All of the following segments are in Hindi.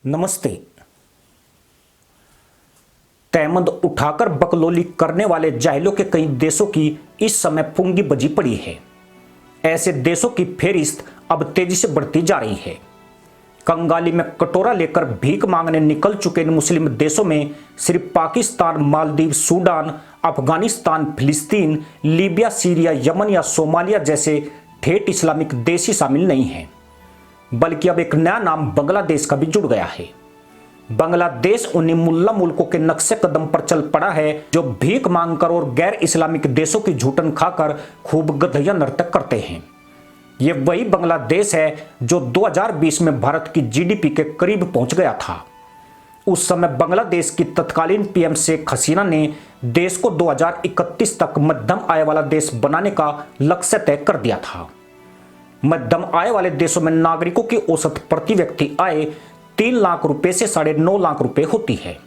नमस्ते। तहमद उठाकर बकलोली करने वाले जाहिलों के कई देशों की इस समय पुंगी बजी पड़ी है। ऐसे देशों की फेरिस्त अब तेजी से बढ़ती जा रही है। कंगाली में कटोरा लेकर भीख मांगने निकल चुके इन मुस्लिम देशों में सिर्फ पाकिस्तान, मालदीव, सूडान, अफगानिस्तान, फिलिस्तीन, लीबिया, सीरिया, यमन या सोमालिया जैसे ठेठ इस्लामिक देश ही शामिल नहीं हैं, बल्कि अब एक नया नाम बांग्लादेश का भी जुड़ गया है। बांग्लादेश उन्हीं मुल्ला मुल्कों के नक्शे कदम पर चल पड़ा है जो भीख मांगकर और गैर इस्लामिक देशों की झूठन खाकर खूब गधैया नर्तक करते हैं। ये वही बांग्लादेश है जो 2020 में भारत की जीडीपी के करीब पहुंच गया था। उस समय बांग्लादेश की तत्कालीन पीएम शेख हसीना ने देश को 2031 तक मध्यम आय वाला देश बनाने का लक्ष्य तय कर दिया था। मध्यम आय वाले देशों में नागरिकों की औसत प्रति व्यक्ति आय 3 लाख रुपए से 9.5 लाख रुपए होती है।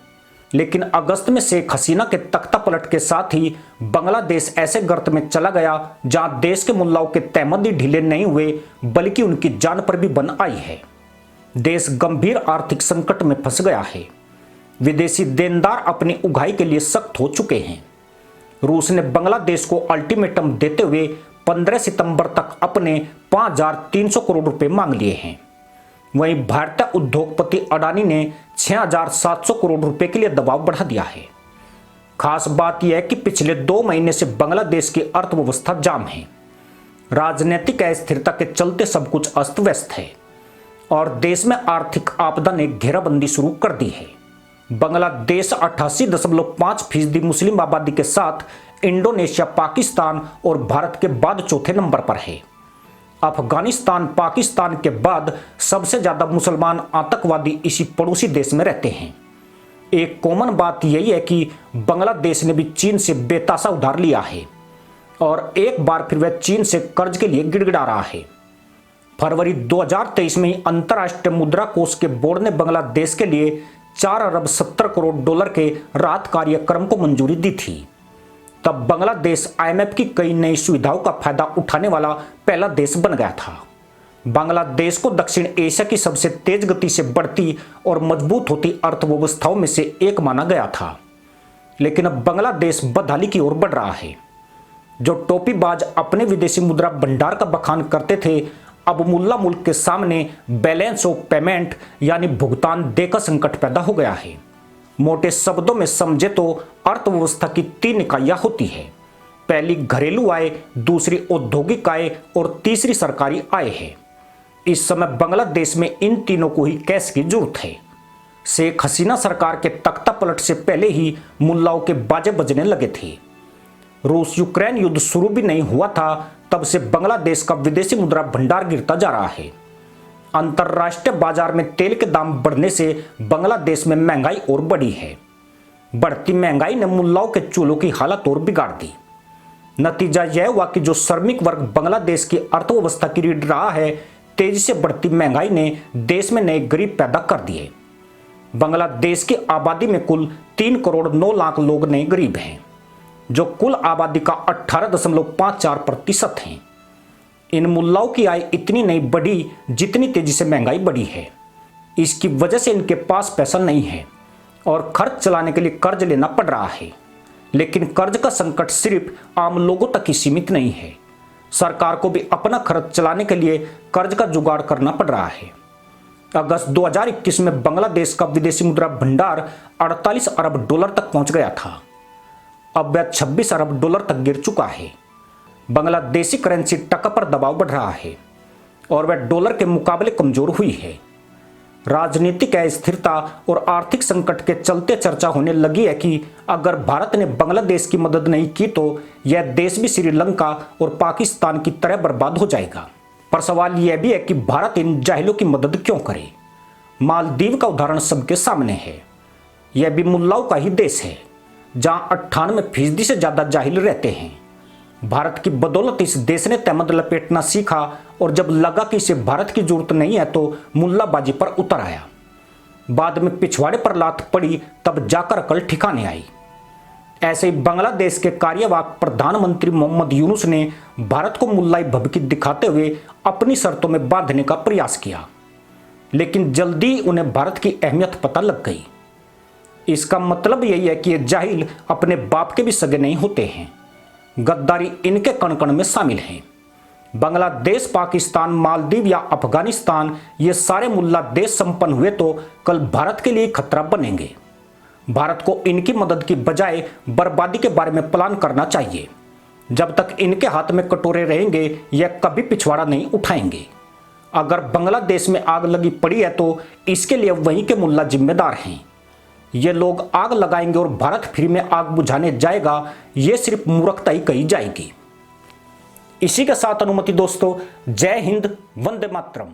लेकिन अगस्त में शेख हसीना के तख्ता पलट के साथ ही बांग्लादेश ऐसे गर्त में चला गया जहां देश के मुल्लाओं के तहमद ही ढीले नहीं हुए बल्कि उनकी जान पर भी बन आई है। देश गंभीर आर्थिक संकट में फंस गया है। विदेशी देनदार अपनी उगाही के लिए सख्त हो चुके हैं। रूस ने बांग्लादेश को अल्टीमेटम देते हुए 15 सितंबर तक अपने 5,300 करोड़ रुपए मांग लिए हैं। वहीं भारतीय उद्योगपति अडानी ने 6,700 करोड़ रुपए के लिए दबाव बढ़ा दिया है। खास बात यह है कि पिछले 2 महीने से बांग्लादेश की अर्थव्यवस्था जाम है। राजनीतिक अस्थिरता के चलते सब कुछ अस्त व्यस्त है और देश में आर्थिक आपदा ने घेराबंदी शुरू कर दी है। बांग्लादेश 88.5% मुस्लिम आबादी के साथ इंडोनेशिया, पाकिस्तान और भारत के बाद चौथे नंबर पर है। अफगानिस्तान, पाकिस्तान के बाद सबसे ज्यादा मुसलमान आतंकवादी इसी पड़ोसी देश में रहते हैं। एक कॉमन बात यही है कि बांग्लादेश ने भी चीन से बेतासा उधार लिया है और एक बार फिर वह चीन से कर्ज के लिए गिड़गिड़ा रहा है। फरवरी 2023 में ही अंतर्राष्ट्रीय मुद्रा कोष के बोर्ड ने बांग्लादेश के लिए 4 अरब 70 करोड़ डॉलर के राहत कार्यक्रम को मंजूरी दी थी। तब बांग्लादेश आईएमएफ की कई नई सुविधाओं का फायदा उठाने वाला पहला देश बन गया था। बांग्लादेश को दक्षिण एशिया की सबसे तेज गति से बढ़ती और मजबूत होती अर्थव्यवस्थाओं में से एक माना गया था। लेकिन अब बांग्लादेश बदहाली की ओर बढ़ रहा है। जो टोपीबाज अपने विदेशी मुद्रा भंडार का बखान करते थे, अब मुल्ला मुल्क के सामने बैलेंस ऑफ पेमेंट यानी भुगतान देकर संकट पैदा हो गया है। मोटे शब्दों में समझे तो अर्थव्यवस्था की 3 इकाइयां होती है। पहली घरेलू आय, दूसरी औद्योगिक आय और तीसरी सरकारी आय है। इस समय बांग्लादेश में इन तीनों को ही कैश की जरूरत है। शेख हसीना सरकार के तख्ता पलट से पहले ही मुल्लाओं के बाजे बजने लगे थे। रूस यूक्रेन युद्ध शुरू भी नहीं हुआ था तब से बांग्लादेश का विदेशी मुद्रा भंडार गिरता जा रहा है। अंतर्राष्ट्रीय बाजार में तेल के दाम बढ़ने से बांग्लादेश में महंगाई और बढ़ी है। बढ़ती महंगाई ने मुल्लाओं के चूल्हों की हालत और बिगाड़ दी। नतीजा यह हुआ कि जो श्रमिक वर्ग बांग्लादेश की अर्थव्यवस्था की रीढ़ रहा है, तेजी से बढ़ती महंगाई ने देश में नए गरीब पैदा कर दिए। बांग्लादेश की आबादी में कुल 3 करोड़ 9 लाख लोग नए गरीब हैं, जो कुल आबादी का 18.54% हैं। इन मुल्लाओं की आय इतनी नहीं बढ़ी जितनी तेजी से महंगाई बढ़ी है। इसकी वजह से इनके पास पैसा नहीं है और खर्च चलाने के लिए कर्ज लेना पड़ रहा है। लेकिन कर्ज का संकट सिर्फ आम लोगों तक ही सीमित नहीं है। सरकार को भी अपना खर्च चलाने के लिए कर्ज का जुगाड़ करना पड़ रहा है। अगस्त 2021 में बांग्लादेश का विदेशी मुद्रा भंडार 48 अरब डॉलर तक पहुंच गया था। अब वह 26 अरब डॉलर तक गिर चुका है। बांग्लादेशी करेंसी टका पर दबाव बढ़ रहा है और वह डॉलर के मुकाबले कमजोर हुई है। राजनीतिक अस्थिरता और आर्थिक संकट के चलते चर्चा होने लगी है कि अगर भारत ने बांग्लादेश की मदद नहीं की तो यह देश भी श्रीलंका और पाकिस्तान की तरह बर्बाद हो जाएगा। पर सवाल यह भी है कि भारत इन जाहिलों की मदद क्यों करे। मालदीव का उदाहरण सबके सामने है। यह भी मुल्लाओं का ही देश है जहां 98% से ज्यादा जाहिल रहते हैं। भारत की बदौलत इस देश ने तहमद लपेटना सीखा और जब लगा कि इसे भारत की जरूरत नहीं है तो मुल्लाबाजी पर उतर आया। बाद में पिछवाड़े पर लात पड़ी तब जाकर अकल ठिकाने आई। ऐसे ही बांग्लादेश के कार्यवाहक प्रधानमंत्री मोहम्मद यूनुस ने भारत को मुल्लाई भभकी दिखाते हुए अपनी शर्तों में बांधने का प्रयास किया। लेकिन जल्दी उन्हें भारत की अहमियत पता लग गई। इसका मतलब यही है कि ये जाहिल अपने बाप के भी सगे नहीं होते हैं। गद्दारी इनके कण कण में शामिल है। बांग्लादेश, पाकिस्तान, मालदीव या अफगानिस्तान, ये सारे मुल्ला देश संपन्न हुए तो कल भारत के लिए खतरा बनेंगे। भारत को इनकी मदद की बजाय बर्बादी के बारे में प्लान करना चाहिए। जब तक इनके हाथ में कटोरे रहेंगे यह कभी पिछवाड़ा नहीं उठाएंगे। अगर बांग्लादेश में आग लगी पड़ी है तो इसके लिए वहीं के मुल्ला जिम्मेदार हैं। ये लोग आग लगाएंगे और भारत फ्री में आग बुझाने जाएगा, ये सिर्फ मूर्खता ही कही जाएगी। इसी के साथ अनुमति दोस्तों, जय हिंद, वंदे मातरम।